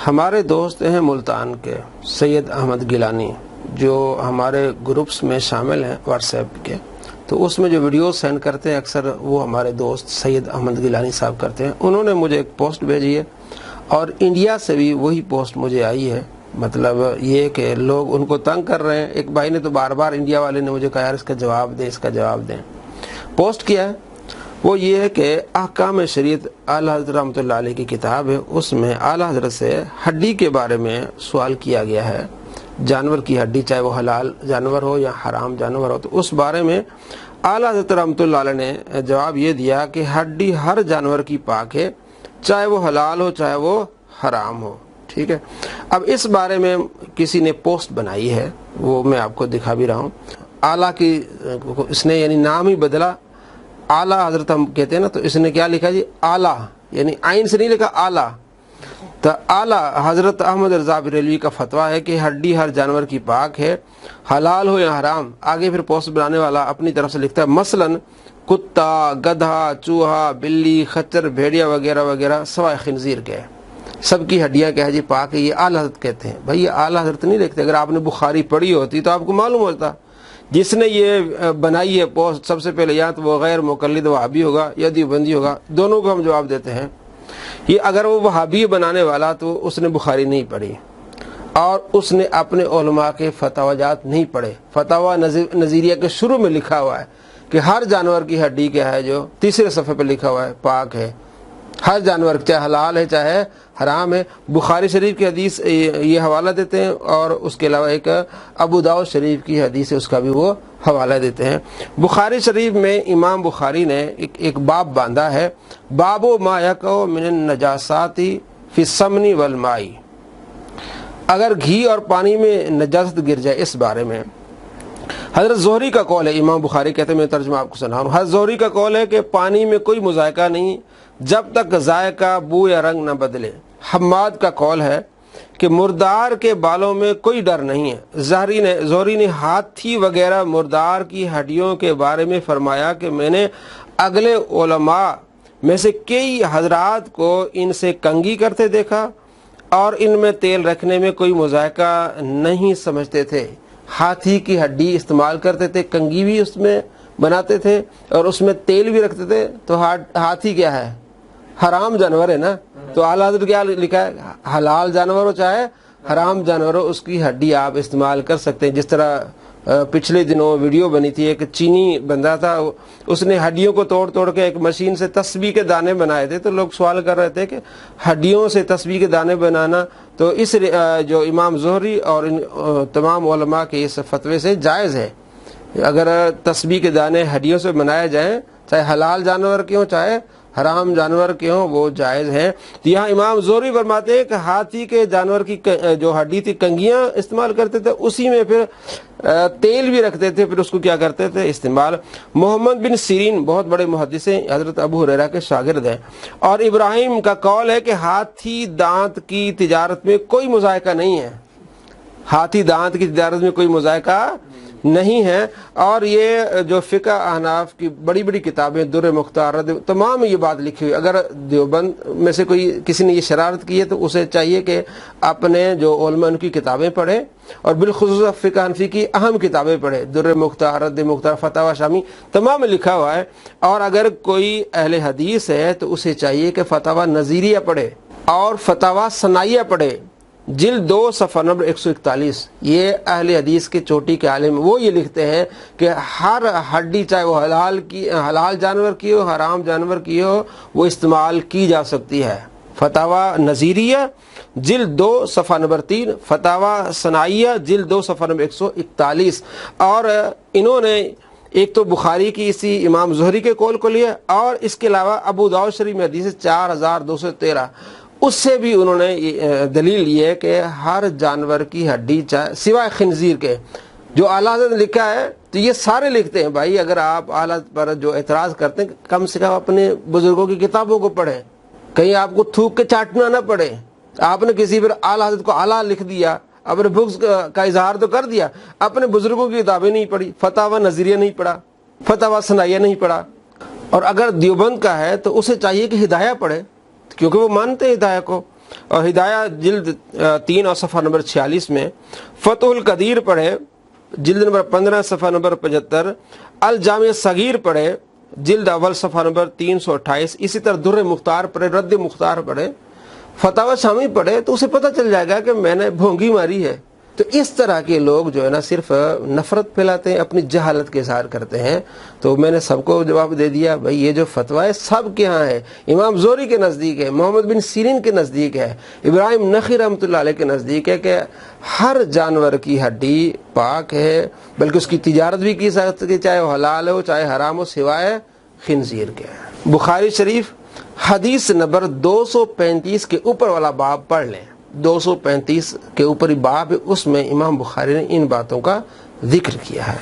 ہمارے دوست ہیں ملتان کے سید احمد گیلانی، جو ہمارے گروپس میں شامل ہیں واٹس ایپ کے، تو اس میں جو ویڈیوز سینڈ کرتے ہیں اکثر وہ ہمارے دوست سید احمد گیلانی صاحب کرتے ہیں۔ انہوں نے مجھے ایک پوسٹ بھیجی ہے اور انڈیا سے بھی وہی پوسٹ مجھے آئی ہے۔ مطلب یہ کہ لوگ ان کو تنگ کر رہے ہیں۔ ایک بھائی نے تو بار بار انڈیا والے نے مجھے کہا یار اس کا جواب دیں، اس کا جواب دیں۔ پوسٹ کیا ہے وہ یہ ہے کہ احکام شریعت اعلیٰ حضرت رحمۃ اللہ علیہ کی کتاب ہے، اس میں اعلیٰ حضرت سے ہڈی کے بارے میں سوال کیا گیا ہے، جانور کی ہڈی چاہے وہ حلال جانور ہو یا حرام جانور ہو، تو اس بارے میں اعلیٰ حضرت رحمۃ اللہ علیہ نے جواب یہ دیا کہ ہڈی ہر جانور کی پاک ہے، چاہے وہ حلال ہو چاہے وہ حرام ہو۔ ٹھیک ہے، اب اس بارے میں کسی نے پوسٹ بنائی ہے، وہ میں آپ کو دکھا بھی رہا ہوں۔ اعلیٰ کی اس نے یعنی نام ہی بدلا، اعلیٰ حضرت ہم کہتے ہیں نا، تو اس نے کیا لکھا جی اعلیٰ، یعنی آئین سے نہیں لکھا اعلیٰ۔ تو اعلیٰ حضرت احمد رضا بریلوی کا فتویٰ ہے کہ ہڈی ہر جانور کی پاک ہے، حلال ہو یا حرام۔ آگے پھر پوسٹ بنانے والا اپنی طرف سے لکھتا ہے مثلاً کتا، گدھا، چوہا، بلی، خچر، بھیڑیا وغیرہ وغیرہ سوائے خنزیر کے سب کی ہڈیاں کیا ہے جی پاک ہے، یہ اعلیٰ حضرت کہتے ہیں۔ بھائی یہ اعلیٰ حضرت نہیں لکھتے، اگر آپ نے بخاری پڑھی ہوتی تو آپ کو معلوم ہوتا۔ جس نے یہ بنائی ہے پوسٹ سب سے پہلے یا تو وہ غیر مقلد وہابی ہوگا یا دیوبندی ہوگا، دونوں کو ہم جواب دیتے ہیں۔ یہ اگر وہ وہابی بنانے والا تو اس نے بخاری نہیں پڑھی اور اس نے اپنے علماء کے فتاویات نہیں پڑھے۔ فتاوی نظیریہ کے شروع میں لکھا ہوا ہے کہ ہر جانور کی ہڈی کیا ہے، جو تیسرے صفحے پہ لکھا ہوا ہے پاک ہے، ہر جانور چاہے حلال ہے چاہے حرام ہے۔ بخاری شریف کی حدیث یہ حوالہ دیتے ہیں اور اس کے علاوہ ایک ابو داؤد شریف کی حدیث ہے، اس کا بھی وہ حوالہ دیتے ہیں۔ بخاری شریف میں امام بخاری نے ایک باب باندھا ہے، باب ما یقع من النجاسات فی السمن والماء، اگر گھی اور پانی میں نجاست گر جائے اس بارے میں۔ حضرت زہری کا قول ہے، امام بخاری کہتے ہیں، میں ترجمہ آپ کو سنا رہا ہوں، حضرت زہری کا قول ہے کہ پانی میں کوئی مذائقہ نہیں جب تک ذائقہ، بو یا رنگ نہ بدلے۔ حماد کا قول ہے کہ مردار کے بالوں میں کوئی ڈر نہیں ہے۔ زہری نے ہاتھی وغیرہ مردار کی ہڈیوں کے بارے میں فرمایا کہ میں نے اگلے علماء میں سے کئی حضرات کو ان سے کنگھی کرتے دیکھا اور ان میں تیل رکھنے میں کوئی مذائقہ نہیں سمجھتے تھے۔ ہاتھی کی ہڈی استعمال کرتے تھے، کنگھی بھی اس میں بناتے تھے اور اس میں تیل بھی رکھتے تھے۔ تو ہاتھی کیا ہے؟ حرام جانور ہے نا۔ تو اعلیٰ حضرت کیا لکھا ہے؟ حلال جانور ہو چاہے حرام جانور ہو، اس کی ہڈی آپ استعمال کر سکتے ہیں۔ جس طرح پچھلے دنوں ویڈیو بنی تھی، ایک چینی بندہ تھا، اس نے ہڈیوں کو توڑ توڑ کے ایک مشین سے تسبیح کے دانے بنائے تھے، تو لوگ سوال کر رہے تھے کہ ہڈیوں سے تسبیح کے دانے بنانا تو اس جو امام زہری اور ان تمام علماء کے اس فتوے سے جائز ہے۔ اگر تسبیح کے دانے ہڈیوں سے بنائے جائیں، چاہے حلال جانور کے ہوں چاہے حرام جانور کے ہوں، وہ جائز ہیں۔ تو یہاں امام زہری فرماتے ہیں کہ ہاتھی کے جانور کی جو ہڈی تھی کنگھیاں استعمال کرتے تھے، اسی میں پھر تیل بھی رکھتے تھے، پھر اس کو کیا کرتے تھے استعمال۔ محمد بن سیرین بہت بڑے محدث ہیں، حضرت ابو ہریرہ کے شاگرد ہیں، اور ابراہیم کا قول ہے کہ ہاتھی دانت کی تجارت میں کوئی مذائقہ نہیں ہے، ہاتھی دانت کی تجارت میں کوئی مذائقہ نہیں ہے۔ اور یہ جو فقہ احناف کی بڑی بڑی کتابیں در مختار تمام یہ بات لکھی ہوئی، اگر دیوبند میں سے کسی نے یہ شرارت کی ہے تو اسے چاہیے کہ اپنے جو علماء ان کی کتابیں پڑھے اور بالخصوص فقہ حنفی کی اہم کتابیں پڑھے، در مختار، رد مختار، فتاوی شامی، تمام میں لکھا ہوا ہے۔ اور اگر کوئی اہل حدیث ہے تو اسے چاہیے کہ فتاوی نظیریہ پڑھے اور فتاوی ثنائیہ پڑھے، جلد 2 صفحہ نمبر 141۔ یہ اہل حدیث کے چوٹی کے عالم وہ یہ لکھتے ہیں کہ ہر ہڈی چاہے وہ حلال جانور کی ہو حرام جانور کی ہو، وہ استعمال کی جا سکتی ہے۔ فتاوی نظیریہ جلد 2 صفحہ نمبر 3، فتاوی ثنائیہ جلد 2 صفحہ نمبر 141۔ اور انہوں نے ایک تو بخاری کی اسی امام زہری کے قول کو لیا، اور اس کے علاوہ ابو داؤد شریف میں حدیث 4213، اس سے بھی انہوں نے دلیل لی ہے کہ ہر جانور کی ہڈی سوائے خنزیر کے، جو اعلیٰ حضرت نے لکھا ہے تو یہ سارے لکھتے ہیں۔ بھائی اگر آپ اعلیٰ پر جو اعتراض کرتے ہیں، کم سے کم اپنے بزرگوں کی کتابوں کو پڑھیں، کہیں آپ کو تھوک کے چاٹنا نہ پڑے۔ آپ نے کسی پر اعلیٰ حضرت کو اعلیٰ لکھ دیا، اپنے بغض کا اظہار تو کر دیا، اپنے بزرگوں کی کتابیں نہیں پڑھی، فتاوی نظریہ نہیں پڑھا، فتاوی ثنائیہ نہیں پڑھا۔ اور اگر دیوبند کا ہے تو اسے چاہیے کہ ہدایہ پڑھے، کیونکہ وہ مانتے ہیں ہدایہ کو۔ اور ہدایہ جلد 3 اور صفحہ نمبر 46 میں، فتح القدیر پڑھے جلد نمبر 15 صفحہ نمبر 75، الجامع صغیر پڑھے جلد اول صفحہ نمبر 328، اسی طرح در مختار پڑھے، رد مختار پڑھے، فتاوی شامی پڑھے، تو اسے پتہ چل جائے گا کہ میں نے بھونگی ماری ہے۔ تو اس طرح کے لوگ جو ہے نا صرف نفرت پھیلاتے ہیں، اپنی جہالت کے اظہار کرتے ہیں۔ تو میں نے سب کو جواب دے دیا، بھائی یہ جو فتویٰ ہے سب کے ہاں ہے، امام زہری کے نزدیک ہے، محمد بن سیرین کے نزدیک ہے، ابراہیم نخعی رحمۃ اللہ علیہ کے نزدیک ہے کہ ہر جانور کی ہڈی پاک ہے، بلکہ اس کی تجارت بھی کی سکتے ہیں، چاہے وہ حلال ہو چاہے حرام ہو، سوائے خنزیر کے۔ بخاری شریف حدیث نمبر 235 کے اوپر والا باب پڑھ لیں، 235 کے اوپر باب، اس میں امام بخاری نے ان باتوں کا ذکر کیا ہے۔